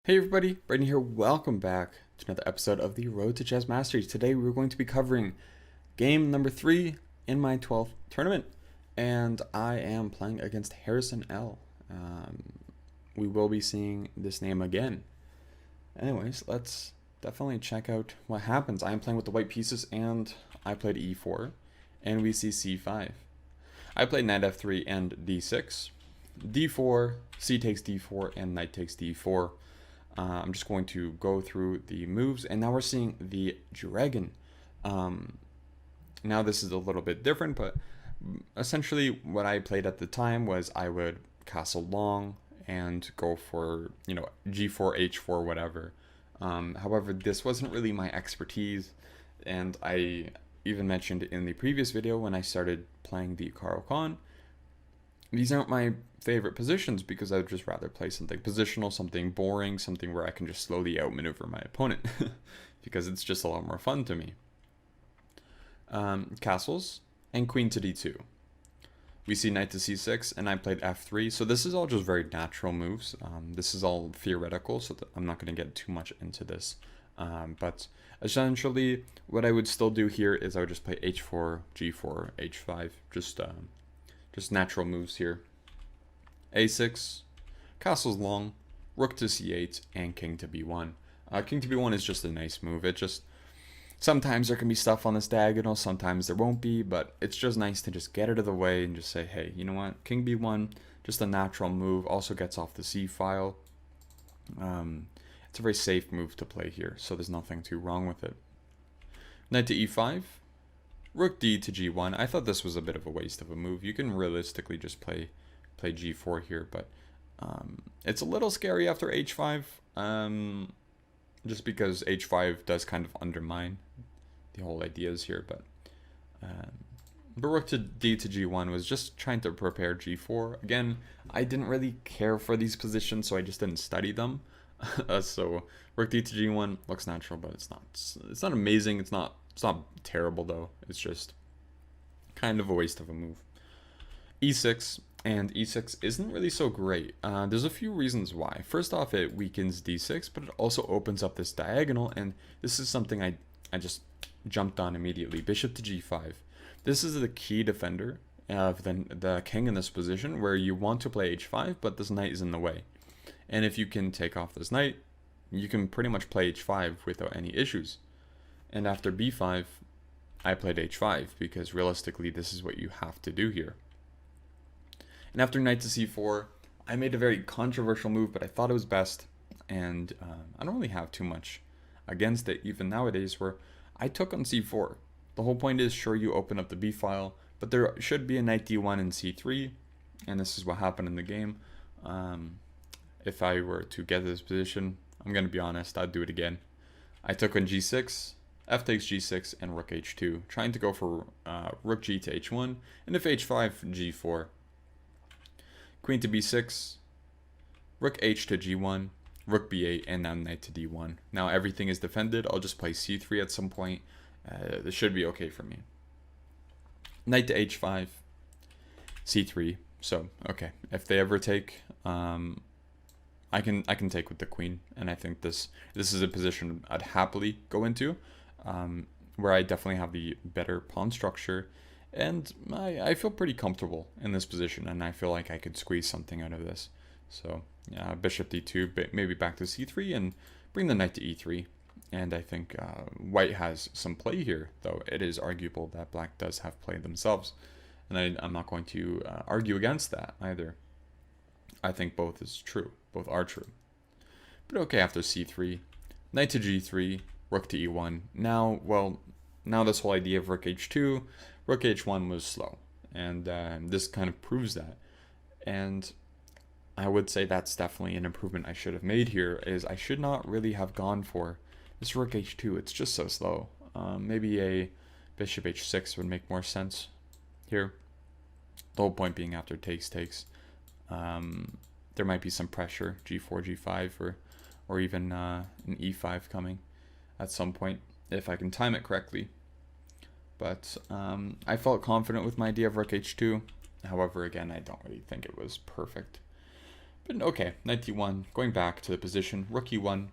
Hey everybody, Brayden here. Welcome back to another episode of the Road to Chess Mastery. Today we're going to be covering game number 3 in my 12th tournament, and I am playing against Harrison L. We will be seeing this name again. Anyways, let's definitely check out what happens. I am playing with the white pieces, and I played e4, and we see c5. I played knight f3 and d6, d4, c takes d4, and knight takes d4. I'm just going to go through the moves, and now we're seeing the dragon. Now this is a little bit different, but essentially what I played at the time was I would castle long and go for, g4, h4, whatever. However, this wasn't really my expertise, and I even mentioned in the previous video when I started playing the Caro-Kann, these aren't my favorite positions because I would just rather play something positional, something boring, something where I can just slowly outmaneuver my opponent because it's just a lot more fun to me. Castles and queen to d2. We see knight to c6 and I played f3, so this is all just very natural moves. This is all theoretical, so I'm not going to get too much into this. But essentially what I would still do here is I would just play h4, g4, h5, just natural moves here. a6, castle's long, rook to c8, and king to b1. King to b1 is just a nice move. It just, sometimes there can be stuff on this diagonal, sometimes there won't be, but it's just nice to just get it out of the way and just say, hey, you know what, king b1, just a natural move, also gets off the c file. It's a very safe move to play here, so there's nothing too wrong with it. Knight to e5, rook d to g1. I thought this was a bit of a waste of a move. You can realistically just play g4 here, but it's a little scary after h5, just because h5 does kind of undermine the whole ideas here. But rook to d to g1 was just trying to prepare g4. Again, I didn't really care for these positions, so I just didn't study them. So rook d to g1 looks natural, but it's not amazing. It's not terrible though. It's just kind of a waste of a move. e6, and e6 isn't really so great. There's a few reasons why. First off, it weakens d6, but it also opens up this diagonal, and this is something I just jumped on immediately. Bishop to g5. This is the key defender of the king in this position, where you want to play h5, but this knight is in the way. And if you can take off this knight, you can pretty much play h5 without any issues. And after b5, I played h5 because realistically this is what you have to do here. And after knight to c4, I made a very controversial move, but I thought it was best. And I don't really have too much against it even nowadays, where I took on c4. The whole point is, sure, you open up the b file, but there should be a knight d1 and c3. And this is what happened in the game. If I were to get this position, I'm going to be honest, I'd do it again. I took on g6, f takes g6, and rook h2, trying to go for rook g to h1, and if h5, g4. Queen to b6, rook h to g1, rook b8, and now knight to d1. Now everything is defended. I'll just play c3 at some point. This should be okay for me. Knight to h5, c3. So, okay, if they ever take, I can take with the queen, and I think this is a position I'd happily go into, where I definitely have the better pawn structure, and I feel pretty comfortable in this position, and I feel like I could squeeze something out of this. So bishop d2, maybe back to c3, and bring the knight to e3. And I think white has some play here, though it is arguable that black does have play themselves, and I'm not going to argue against that either. I think both are true. But okay, after c3, knight to g3, rook to e1. Now this whole idea of rook h2, rook h1 was slow, and this kind of proves that. And I would say that's definitely an improvement I should have made here, is I should not really have gone for this rook h2. It's just so slow. Maybe a bishop h6 would make more sense here. The whole point being, after takes, there might be some pressure, g4, g5, or even an e5 coming at some point, if I can time it correctly. But I felt confident with my idea of rook h2. However, again, I don't really think it was perfect. But okay, knight d1, going back to the position, rook e1,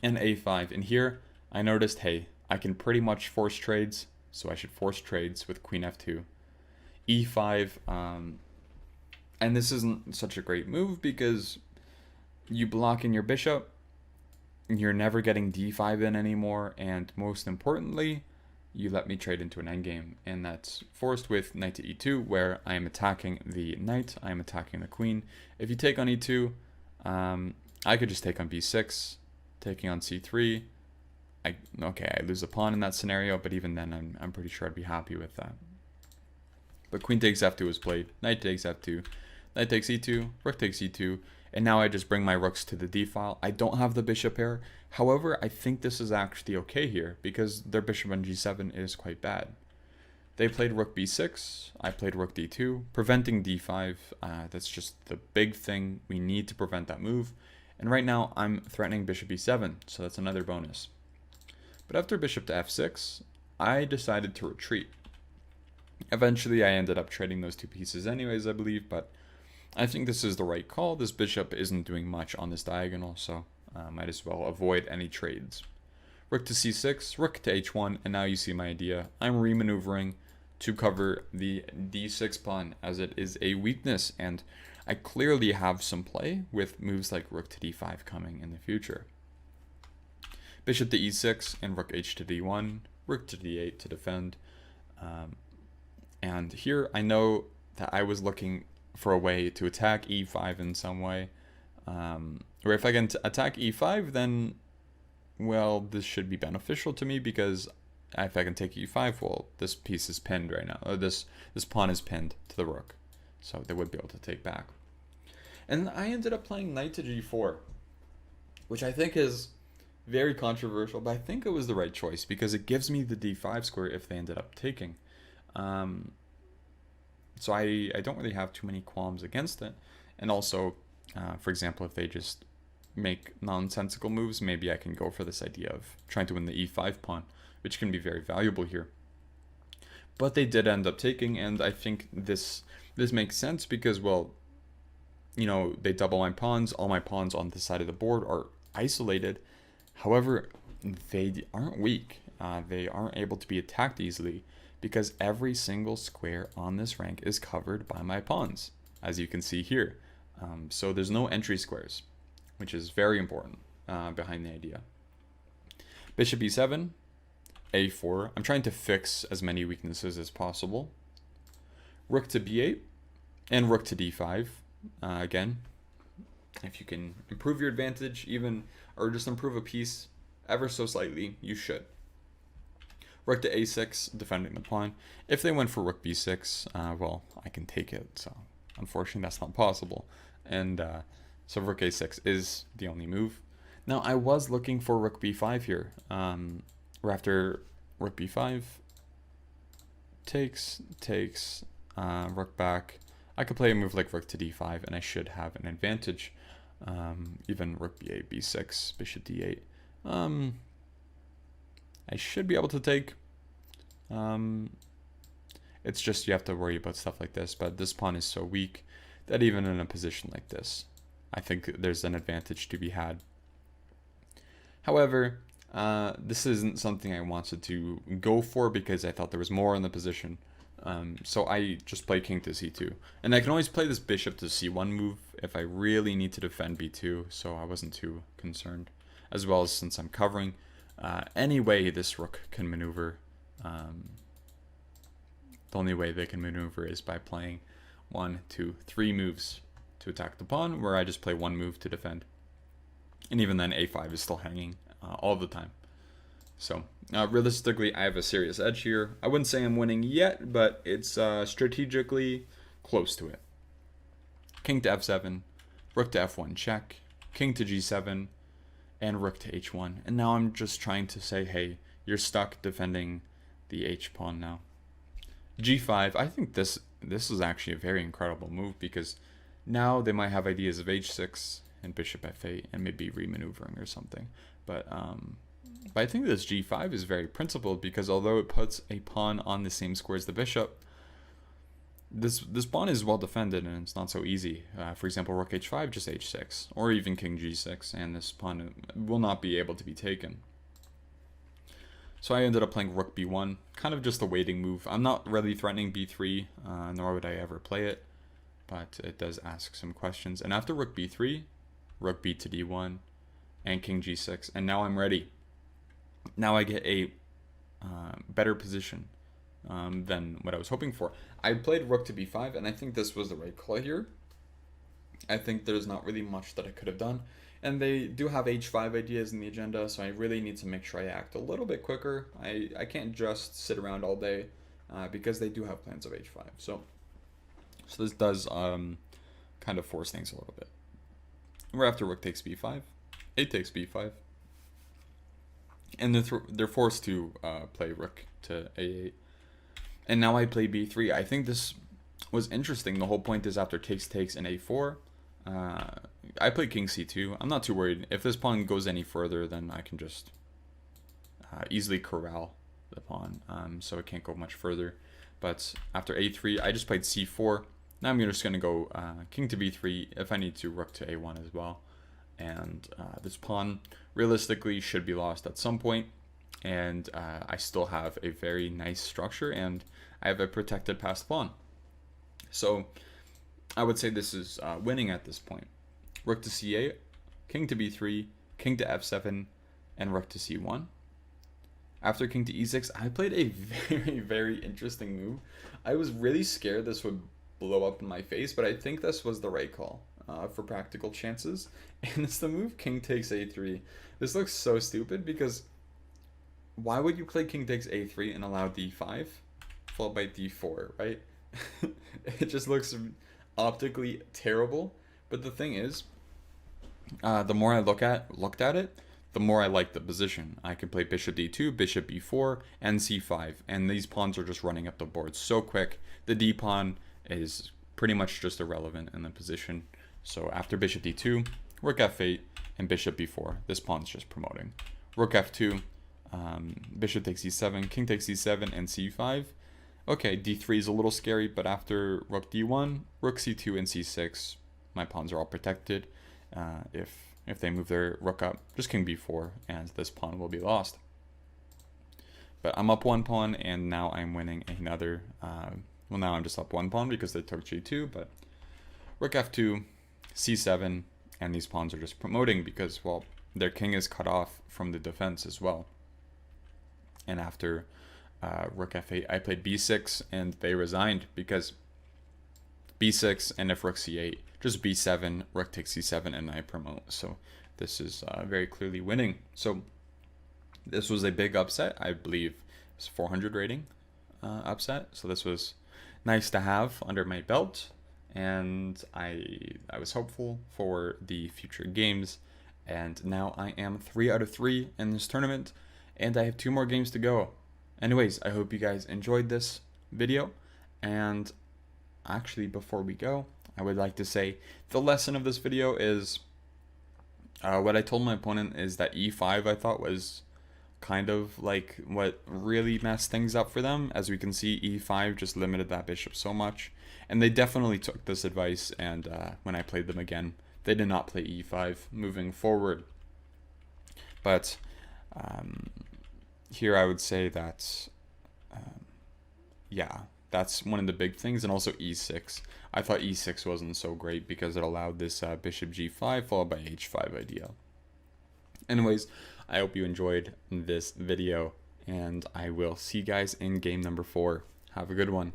and a5. And here, I noticed, hey, I can pretty much force trades, so I should force trades with queen f2. e5, and this isn't such a great move because you block in your bishop, you're never getting d5 in anymore, and most importantly, you let me trade into an endgame, and that's forced with knight to e2, where I am attacking the knight, I am attacking the queen. If you take on e2, I could just take on b6, taking on c3. I lose a pawn in that scenario, but even then, I'm pretty sure I'd be happy with that. But queen takes f2 is played, knight takes f2, knight takes e2, rook takes e2, and now I just bring my rooks to the d file. I don't have the bishop here. However, I think this is actually okay here because their bishop on g7 is quite bad. They played rook b6, I played rook d2, preventing d5. That's just the big thing. We need to prevent that move. And right now, I'm threatening bishop e7, so that's another bonus. But after bishop to f6, I decided to retreat. Eventually, I ended up trading those two pieces anyways, I believe, but I think this is the right call. This bishop isn't doing much on this diagonal, so might as well avoid any trades. Rook to c6, rook to h1, and now you see my idea. I'm remaneuvering to cover the d6 pawn as it is a weakness, and I clearly have some play with moves like rook to d5 coming in the future. Bishop to e6 and rook h to d1, rook to d8 to defend. And here I know that I was looking for a way to attack e5 in some way. Or if I can attack e5, then, well, this should be beneficial to me because if I can take e5, well, this piece is pinned right now. Or this pawn is pinned to the rook. So they would be able to take back. And I ended up playing knight to g4, which I think is very controversial, but I think it was the right choice because it gives me the d5 square if they ended up taking. So I don't really have too many qualms against it. And also, for example, if they just make nonsensical moves, maybe I can go for this idea of trying to win the e5 pawn, which can be very valuable here. But they did end up taking, and I think this makes sense because, well, you know, they double my pawns. All my pawns on this side of the board are isolated. However, they aren't weak. They aren't able to be attacked easily because every single square on this rank is covered by my pawns, as you can see here. So there's no entry squares, which is very important behind the idea. Bishop e7, a4. I'm trying to fix as many weaknesses as possible. Rook to b8 and rook to d5. Again, if you can improve your advantage even, or just improve a piece ever so slightly, you should. Rook to a6, defending the pawn. If they went for rook b6, well, I can take it. So unfortunately, that's not possible. And so rook a6 is the only move. Now, I was looking for rook b5 here. Or after rook b5, takes, rook back. I could play a move like rook to d5, and I should have an advantage. Even rook b8, b6, bishop d8. I should be able to take. It's just you have to worry about stuff like this, but this pawn is so weak that even in a position like this, I think there's an advantage to be had. However, this isn't something I wanted to go for because I thought there was more in the position. So I just play king to c2. And I can always play this bishop to c1 move if I really need to defend b2, so I wasn't too concerned. As well as since I'm covering, any way this rook can maneuver, the only way they can maneuver is by playing 1, 2, 3 moves to attack the pawn, where I just play 1 move to defend. And even then, a5 is still hanging all the time. So realistically, I have a serious edge here. I wouldn't say I'm winning yet, but it's strategically close to it. King to f7, rook to f1 check, king to g7, and rook to h1. And now I'm just trying to say, hey, you're stuck defending the h pawn now. g5, I think this is actually a very incredible move because now they might have ideas of h6 and bishop f8 and maybe remaneuvering or something. But I think this g5 is very principled because although it puts a pawn on the same square as the bishop, this pawn is well defended and it's not so easy. For example, rook h5, just h6, or even king g6, and this pawn will not be able to be taken. So I ended up playing rook b1, kind of just a waiting move. I'm not really threatening b3, nor would I ever play it, but it does ask some questions. And after rook b3, rook b to d1, and king g6, and now I'm ready. Now I get a better position than what I was hoping for. I played rook to b5, and I think this was the right call here. I think there's not really much that I could have done. And they do have h5 ideas in the agenda, so I really need to make sure I act a little bit quicker. I can't just sit around all day because they do have plans of h5. So this does kind of force things a little bit. We're after rook takes b5, a takes b5, and they're forced to play rook to a8. And now I play b3. I think this was interesting. The whole point is after takes and a4, I play king c2. I'm not too worried. If this pawn goes any further, then I can just easily corral the pawn, so it can't go much further. But after a3, I just played c4. Now I'm just going to go king to b3 if I need to, rook to a1 as well. And this pawn realistically should be lost at some point. And I still have a very nice structure, and I have a protected passed pawn. So I would say this is winning at this point. Rook to c8, king to b3, king to f7, and rook to c1. After king to e6, I played a very, very interesting move. I was really scared this would blow up in my face, but I think this was the right call for practical chances. And it's the move king takes a3. This looks so stupid because why would you play king takes a3 and allow d5 followed by d4, right? It just looks optically terrible. But the thing is, the more I looked at it, the more I like the position. I can play bishop d2, bishop b4, and c5, and these pawns are just running up the board so quick. The d pawn is pretty much just irrelevant in the position. So after bishop d2, rook f8, and bishop b4, this pawn's just promoting. Rook f2, bishop takes e7, king takes e7, and c5. Okay, d3 is a little scary, but after rook d1, rook c2, and c6, my pawns are all protected. If they move their rook up, just king b4, and this pawn will be lost. But I'm up one pawn, and now I'm winning another. Well, now I'm just up one pawn because they took g2, but rook f2, c7, and these pawns are just promoting because, well, their king is cut off from the defense as well. And after rook f8, I played b6, and they resigned because b6, and if rook c8, just b7, rook takes c7, and I promote. So this is very clearly winning. So this was a big upset. I believe it's 400 rating upset. So this was nice to have under my belt, and I was hopeful for the future games. And now I am 3 out of 3 in this tournament, and I have 2 more games to go. Anyways, I hope you guys enjoyed this video, and actually before we go, I would like to say the lesson of this video is what I told my opponent is that e5 I thought was kind of like what really messed things up for them. As we can see, e5 just limited that bishop so much, and they definitely took this advice, and when I played them again, they did not play e5 moving forward. But here I would say that yeah, that's one of the big things. And also e6. I thought e6 wasn't so great because it allowed this bishop g5 followed by h5 idea. Anyways, I hope you enjoyed this video, and I will see you guys in game number 4. Have a good one.